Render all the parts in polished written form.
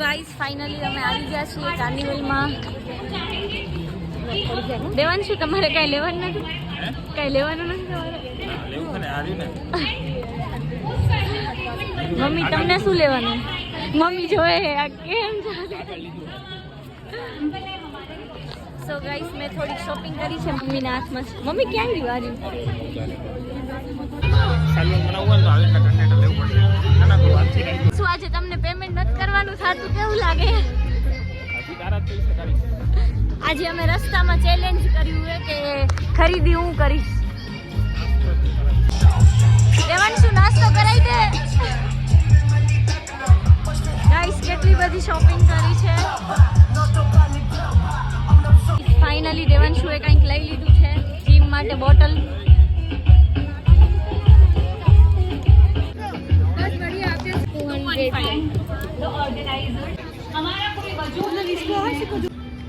Guys finally અમે આવી ગયા છીએ કાર્નિવલમાં. દેવાંશુ તમારે કઈ લેવાનું નથી? કઈ લેવાનું નથી તમારે? મમ્મી તમને શું લેવાનું? મમ્મી જોવે આ કેમ સો ગાઈસ મેં થોડી શોપિંગ કરી છે મમ્મીના હાથમાં. મમ્મી ક્યાં ગઈ વારી? શું આજે તમને પેમેન્ટ નથી કરવાનું થતું? કેવું લાગે? આજે અમે રસ્તામાં ચેલેન્જ કર્યું છે કે ખરીદી હું કરીશ. દેવાંશુ નાસ્તો કરાવી દે. ગાઈસ કેટલી બધી શોપિંગ કરી છે. ફાઇનલી દેવાંશુએ કંઈક લઈ લીધું છે જીમ માટે બોટલ.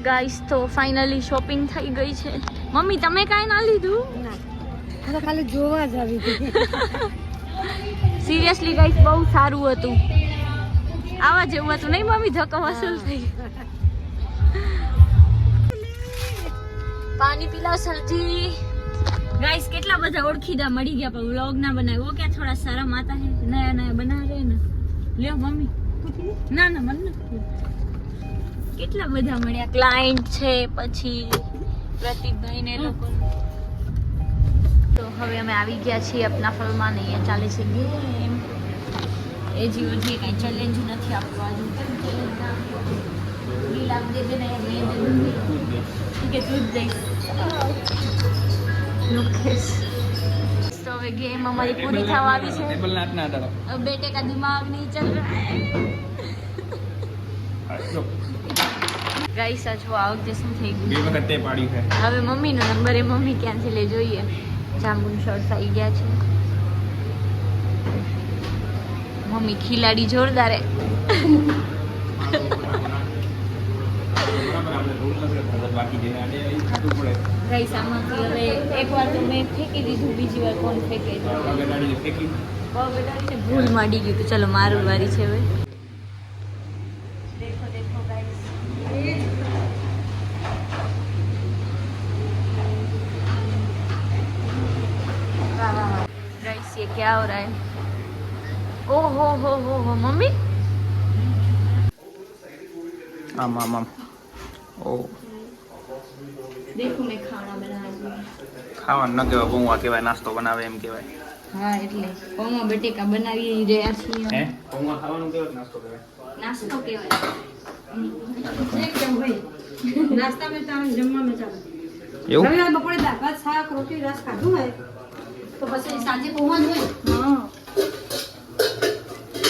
ગાઈસ તો ફાઇનલી શોપિંગ થઈ ગઈ છે. મમ્મી તમે કાંઈ ના લીધું? ખાલી જોવા જ આવી હતી. સિરિયસલી ગાઈસ બહુ સારું હતું. આવા જેવું હતું નહીં મમ્મી? ધક્કો વસૂલ થઈ. પાણી પીલા સરજી. गाइस કેટલા બધા ઓળખીદા મળી ગયા પણ વ્લોગ ના બનાવ્યો. वो क्या थोड़ा शर्म आता है, नया नया बना रहे ना. લ્યો મમ્મી. ના ના મને કેટલા બધા મળ્યા. ક્લાયન્ટ છે પછી પ્રતિકભાઈ ને લોકો. તો હવે અમે આવી ગયા છીએ આપના ફળમાં. અહીંયા ચાલે છે ગેમ. એ જીવો જે કઈ ચેલેન્જ નથી આપવા જો લાગ દે દે ને મેં કે તું જ જઈશ. तो હવે गेम हमारी पूरी થવા આવી છે. अब बेटे का दिमाग नहीं चल रहा है. गाइस आज वो આ વખતે શું થઈ ગયું? બે વખતે પાડી છે. હવે મમ્મીનો નંબર એ મમ્મી ક્યાંથી લે જોઈએ. જાંબુન શર્ટ્સ આવી ગયા છે. મમ્મી ખિલાડી જોરદાર હે. ગાઈસ આમાંથી હવે એકવાર તો મેં ફેંકી દીધું, બીજી વાર કોણ ફેંકે? ભૂલ માંડી ગયું. તો ચલો મારું વારી છે હવે. देखो देखो गाइस गाइस ये क्या हो रहा है? ओ हो मम्मी. आम आम आम ओ देखो मैं खाना बना रही हूँ. ખાવાનું ન કહેવાય, પૌવા કહેવાય, નાસ્તો બનાવે એમ કહેવાય. હા એટલે પૌવા બટેકા બનાવી રહ્યા છીએ. હે પૌવા ખાવાનું કહેવાય, નાસ્તો કહેવાય? નાસ્તો કહેવાય. નાસ્તા में ચાલે, જમવા में ચાલે. એવું રવિવાર બપોરે દાળ ભાત શાક રોટલી રસ ખાધું હોય તો પછી સાંજે પૌવા જ હોય. હા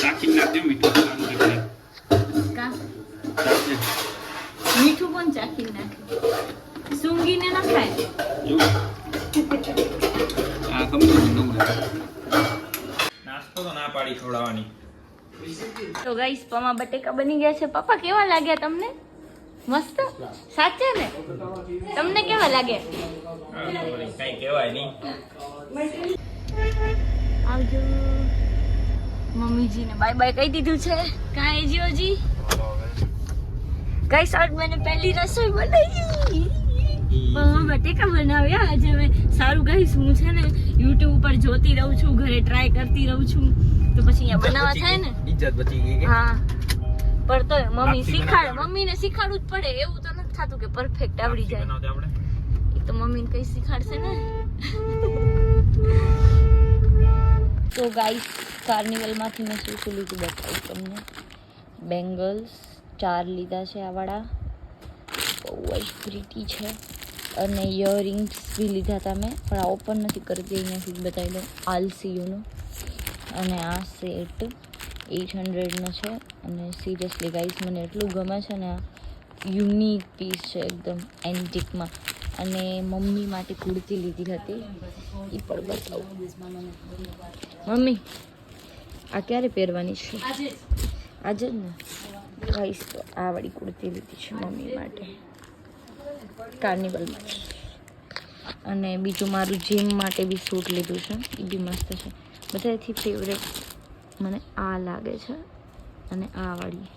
ચાખી નાખજો મીઠું ખાવાનું કહેવાય. કા મીઠું પણ ચાખી નાખે. સૂંઘીને ના ખાય. આ કમ્પ્લીટ નાસ્તો તો ના પાડી ખવડાવવાની. તો ગાઈસ પૌવા બટેકા બની ગયા છે. પપ્પા કેવા લાગ્યા તમને? મસ્ત સાચે ને? તમને કેવા લાગ્યા? કઈ કહેવાય નહીં. આવજો. મમ્મીજી ને બાય બાય કહી દીધું છે. કાંઈ જીઓજી गाइस आज मैंने पहली रसोई बनाई. પૌવા બટેકા બનાવ્યા આજે મેં. સારું ગાઈસ હું છે ને YouTube ઉપર જોતી રહું છું, ઘરે ટ્રાય કરતી રહું છું, તો પછી અહીંયા બનાવવા થાય ને. ઇજ્જત બચી ગઈ કે? હા પણ તો મમ્મીને શીખાડવું જ પડે. એવું તો નથી થતું કે પરફેક્ટ આવડી જાય. એ તો મમ્મીને કઈ શીખાડશે ને. તો ગાઈસ કાર્નિવલમાંથી મેં શું લીધું બતાવું તમને. બેંગલ્સ 4 લીધા છે આ વાળા, બહુ જ પ્રીટી છે. અને ઇયરિંગ્સ બી લીધા હતા મેં, પણ આ ઓપન નથી કરતી, અહીંયાથી જ બતાવી દઉં. આલસીયુનું. અને આ સેટ 800નો છે. અને સિરિયસલી ગાઈસ મને એટલું ગમે છે ને. આ યુનિક પીસ છે એકદમ એન્ટિકમાં. અને મમ્મી માટે કુર્તી લીધી હતી, એ પણ બતાવું. મમ્મી આ ક્યારે પહેરવાની છે? આજે જ ને. ગાઈસ તો આ વાળી કુર્તી લીધી છે મમ્મી માટે કાર્નિવલમાંથી. અને બીજું મારું જીમ માટે બી સૂટ લીધું છે, એ બી મસ્ત છે. બધાથી ફેવરેટ મને આ લાગે છે. અને આ વાળી